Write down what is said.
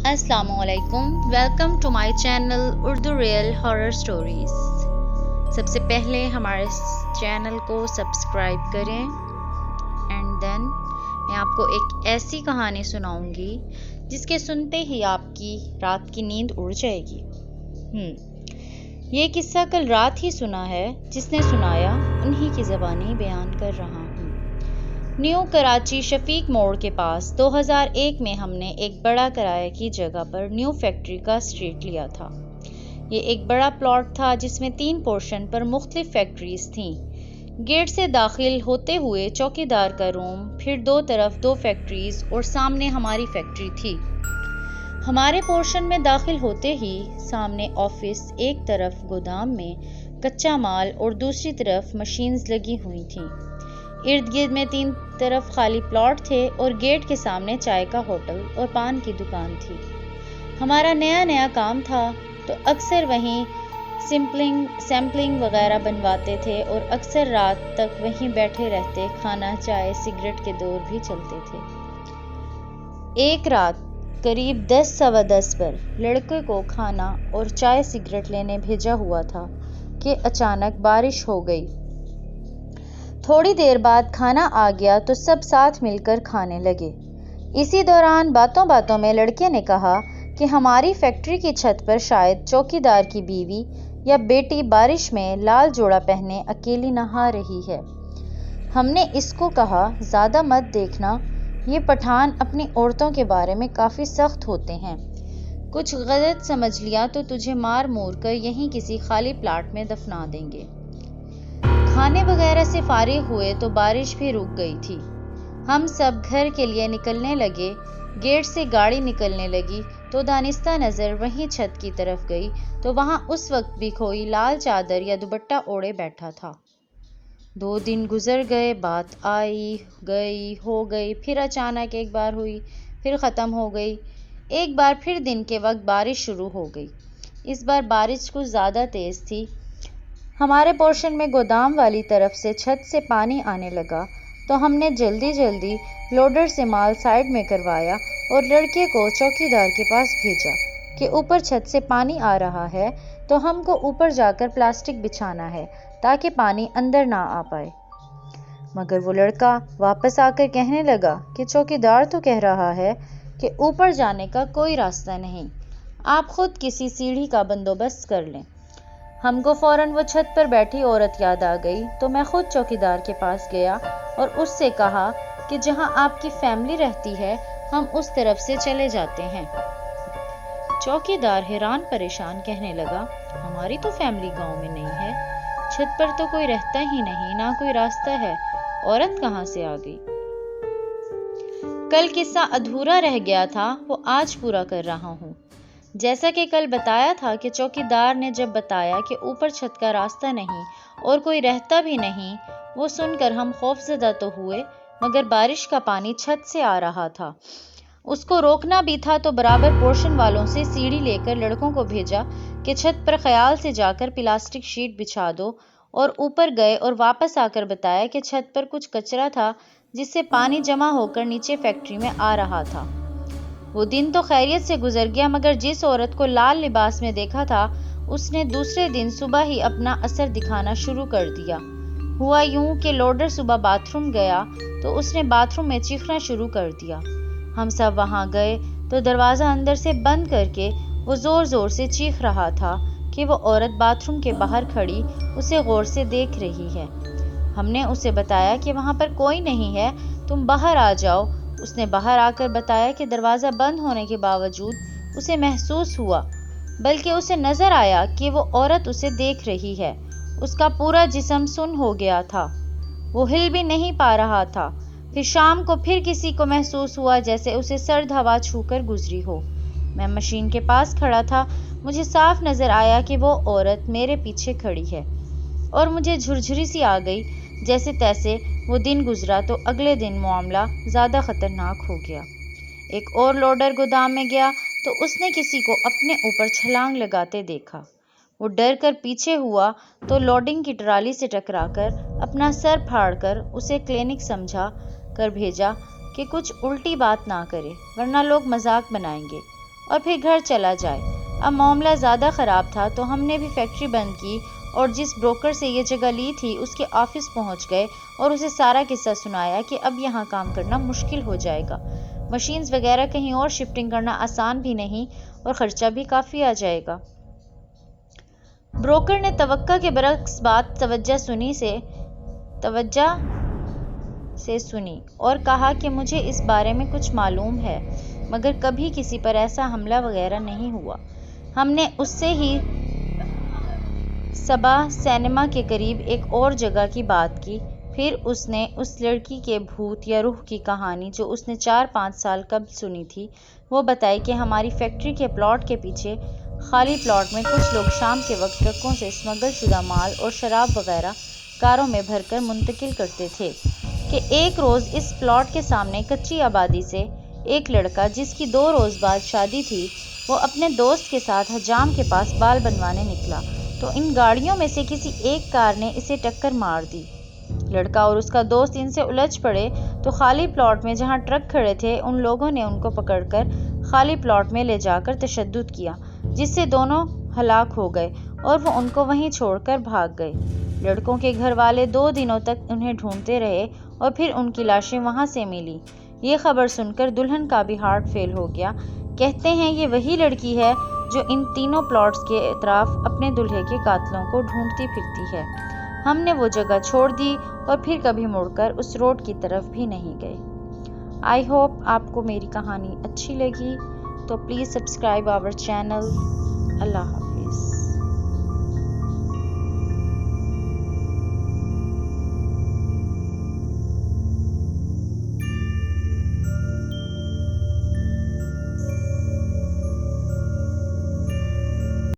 السلام علیکم، welcome to my channel Urdu real horror stories. سب سے پہلے ہمارے چینل کو سبسکرائب کریں اینڈ دین میں آپ کو ایک ایسی کہانی سناؤں گی جس کے سنتے ہی آپ کی رات کی نیند اڑ جائے گی۔ یہ قصہ کل رات ہی سنا ہے، جس نے سنایا انہی کی زبانی بیان کر رہا ہوں۔ نیو کراچی شفیق موڑ کے پاس 2001 میں ہم نے ایک بڑا کرایہ کی جگہ پر نیو فیکٹری کا اسٹریٹ لیا تھا۔ یہ ایک بڑا پلاٹ تھا جس میں 3 پورشن پر مختلف فیکٹریز تھیں۔ گیٹ سے داخل ہوتے ہوئے چوکیدار کا روم، پھر 2 طرف 2 فیکٹریز اور سامنے ہماری فیکٹری تھی۔ ہمارے پورشن میں داخل ہوتے ہی سامنے آفس، ایک طرف گودام میں کچا مال اور دوسری طرف مشینز لگی ہوئی تھیں۔ ارد گرد میں 3 طرف خالی پلاٹ تھے اور گیٹ کے سامنے چائے کا ہوٹل اور پان کی دکان تھی۔ ہمارا نیا کام تھا تو اکثر وہیں سیمپلنگ وغیرہ بنواتے تھے اور اکثر رات تک وہیں بیٹھے رہتے، کھانا، چائے، سگریٹ کے دور بھی چلتے تھے۔ ایک رات قریب 10 سوا 10 پر لڑکے کو کھانا اور چائے سگریٹ لینے بھیجا ہوا تھا کہ اچانک بارش ہو گئی۔ تھوڑی دیر بعد کھانا آ گیا تو سب ساتھ مل کر کھانے لگے۔ اسی دوران باتوں میں لڑکے نے کہا کہ ہماری فیکٹری کی چھت پر شاید چوکیدار کی بیوی یا بیٹی بارش میں لال جوڑا پہنے اکیلی نہا رہی ہے۔ ہم نے اس کو کہا، زیادہ مت دیکھنا، یہ پٹھان اپنی عورتوں کے بارے میں کافی سخت ہوتے ہیں، کچھ غلط سمجھ لیا تو تجھے مار مور کر یہیں کسی خالی پلاٹ میں دفنا دیں گے۔ کھانے وغیرہ سے فارغ ہوئے تو بارش بھی رک گئی تھی۔ ہم سب گھر کے لیے نکلنے لگے۔ گیٹ سے گاڑی نکلنے لگی تو دانستہ نظر وہیں چھت کی طرف گئی تو وہاں اس وقت بھی کوئی لال چادر یا دوپٹہ اوڑھے بیٹھا تھا۔ 2 دن گزر گئے، بات آئی گئی ہو گئی، پھر اچانک ایک بار ہوئی، پھر ختم ہو گئی۔ ایک بار پھر دن کے وقت بارش شروع ہو گئی۔ اس بار بارش کچھ زیادہ تیز تھی۔ ہمارے پورشن میں گودام والی طرف سے چھت سے پانی آنے لگا تو ہم نے جلدی لوڈر سے مال سائیڈ میں کروایا اور لڑکے کو چوکیدار کے پاس بھیجا کہ اوپر چھت سے پانی آ رہا ہے تو ہم کو اوپر جا کر پلاسٹک بچھانا ہے تاکہ پانی اندر نہ آ پائے۔ مگر وہ لڑکا واپس آ کر کہنے لگا کہ چوکیدار تو کہہ رہا ہے کہ اوپر جانے کا کوئی راستہ نہیں، آپ خود کسی سیڑھی کا بندوبست کر لیں۔ ہم کو فوراً وہ چھت پر بیٹھی عورت یاد آ گئی تو میں خود چوکیدار کے پاس گیا اور اس سے کہا کہ جہاں آپ کی فیملی رہتی ہے ہم اس طرف سے چلے جاتے ہیں۔ چوکیدار حیران پریشان کہنے لگا، ہماری تو فیملی گاؤں میں نہیں ہے، چھت پر تو کوئی رہتا ہی نہیں، نہ کوئی راستہ ہے، عورت کہاں سے آ گئی؟ کل قصہ ادھورا رہ گیا تھا، وہ آج پورا کر رہا ہوں۔ جیسا کہ کل بتایا تھا کہ چوکیدار نے جب بتایا کہ اوپر چھت کا راستہ نہیں اور کوئی رہتا بھی نہیں، وہ سن کر ہم خوفزدہ تو ہوئے، مگر بارش کا پانی چھت سے آ رہا تھا، اس کو روکنا بھی تھا تو برابر پورشن والوں سے سیڑھی لے کر لڑکوں کو بھیجا کہ چھت پر خیال سے جا کر پلاسٹک شیٹ بچھا دو، اور اوپر گئے اور واپس آ کر بتایا کہ چھت پر کچھ کچرا تھا جس سے پانی جمع ہو کر نیچے فیکٹری میں آ رہا تھا۔ وہ دن تو خیریت سے گزر گیا، مگر جس عورت کو لال لباس میں دیکھا تھا اس نے دوسرے دن صبح ہی اپنا اثر دکھانا شروع کر دیا۔ ہوا یوں کہ لوڈر صبح باتھ روم گیا تو اس نے باتھ روم میں چیخنا شروع کر دیا۔ ہم سب وہاں گئے تو دروازہ اندر سے بند کر کے وہ زور سے چیخ رہا تھا کہ وہ عورت باتھ روم کے باہر کھڑی اسے غور سے دیکھ رہی ہے۔ ہم نے اسے بتایا کہ وہاں پر کوئی نہیں ہے، تم باہر آ جاؤ۔ اس نے باہر آ کر بتایا کہ دروازہ بند ہونے کے باوجود اسے محسوس ہوا، بلکہ اسے نظر آیا کہ وہ عورت اسے دیکھ رہی ہے۔ اس کا پورا جسم سن ہو گیا تھا، وہ ہل بھی نہیں پا رہا تھا۔ پھر شام کو پھر کسی کو محسوس ہوا جیسے اسے سرد ہوا چھو کر گزری ہو۔ میں مشین کے پاس کھڑا تھا، مجھے صاف نظر آیا کہ وہ عورت میرے پیچھے کھڑی ہے، اور مجھے جھرجھری سی آ گئی۔ جیسے تیسے وہ دن گزرا تو اگلے دن معاملہ زیادہ خطرناک ہو گیا۔ ایک اور لوڈر گودام میں گیا تو اس نے کسی کو اپنے اوپر چھلانگ لگاتے دیکھا۔ وہ ڈر کر پیچھے ہوا تو لوڈنگ کی ٹرالی سے ٹکرا کر اپنا سر پھاڑ کر اسے کلینک سمجھا کر بھیجا کہ کچھ الٹی بات نہ کرے ورنہ لوگ مذاق بنائیں گے۔ اور پھر گھر چلا جائے۔ اب معاملہ زیادہ خراب تھا تو ہم نے بھی فیکٹری بند کی اور جس بروکر سے یہ جگہ لی تھی اس کے آفس پہنچ گئے اور اسے سارا قصہ سنایا کہ اب یہاں کام کرنا مشکل ہو جائے گا، مشینز وغیرہ کہیں اور شفٹنگ کرنا آسان بھی نہیں اور خرچہ بھی کافی آ جائے گا۔ بروکر نے توقع کے برعکس بات توجہ سے سنی اور کہا کہ مجھے اس بارے میں کچھ معلوم ہے مگر کبھی کسی پر ایسا حملہ وغیرہ نہیں ہوا۔ ہم نے اس سے ہی سبا سینما کے قریب ایک اور جگہ کی بات کی۔ پھر اس نے اس لڑکی کے بھوت یا روح کی کہانی جو اس نے 4-5 سال قبل سنی تھی وہ بتائی کہ ہماری فیکٹری کے پلاٹ کے پیچھے خالی پلاٹ میں کچھ لوگ شام کے وقت ٹرکوں سے اسمگل شدہ مال اور شراب وغیرہ کاروں میں بھر کر منتقل کرتے تھے کہ ایک روز اس پلاٹ کے سامنے کچی آبادی سے ایک لڑکا جس کی 2 روز بعد شادی تھی وہ اپنے دوست کے ساتھ حجام کے پاس بال بنوانے نکلا تو ان گاڑیوں میں سے کسی ایک کار نے اسے ٹکر مار دی۔ لڑکا اور اس کا دوست ان سے الجھ پڑے تو خالی پلاٹ میں جہاں ٹرک کھڑے تھے ان لوگوں نے ان کو پکڑ کر خالی پلاٹ میں لے جا کر تشدد کیا جس سے دونوں ہلاک ہو گئے اور وہ ان کو وہیں چھوڑ کر بھاگ گئے۔ لڑکوں کے گھر والے 2 دنوں تک انہیں ڈھونڈتے رہے اور پھر ان کی لاشیں وہاں سے ملی۔ یہ خبر سن کر دلہن کا بھی ہارٹ فیل ہو گیا۔ کہتے ہیں یہ وہی لڑکی ہے جو ان تینوں پلاٹس کے اطراف اپنے دلہے کے قاتلوں کو ڈھونڈتی پھرتی ہے۔ ہم نے وہ جگہ چھوڑ دی اور پھر کبھی مڑ کر اس روڈ کی طرف بھی نہیں گئے۔ آئی ہوپ آپ کو میری کہانی اچھی لگی تو پلیز سبسکرائب آور چینل۔ اللہ حافظ۔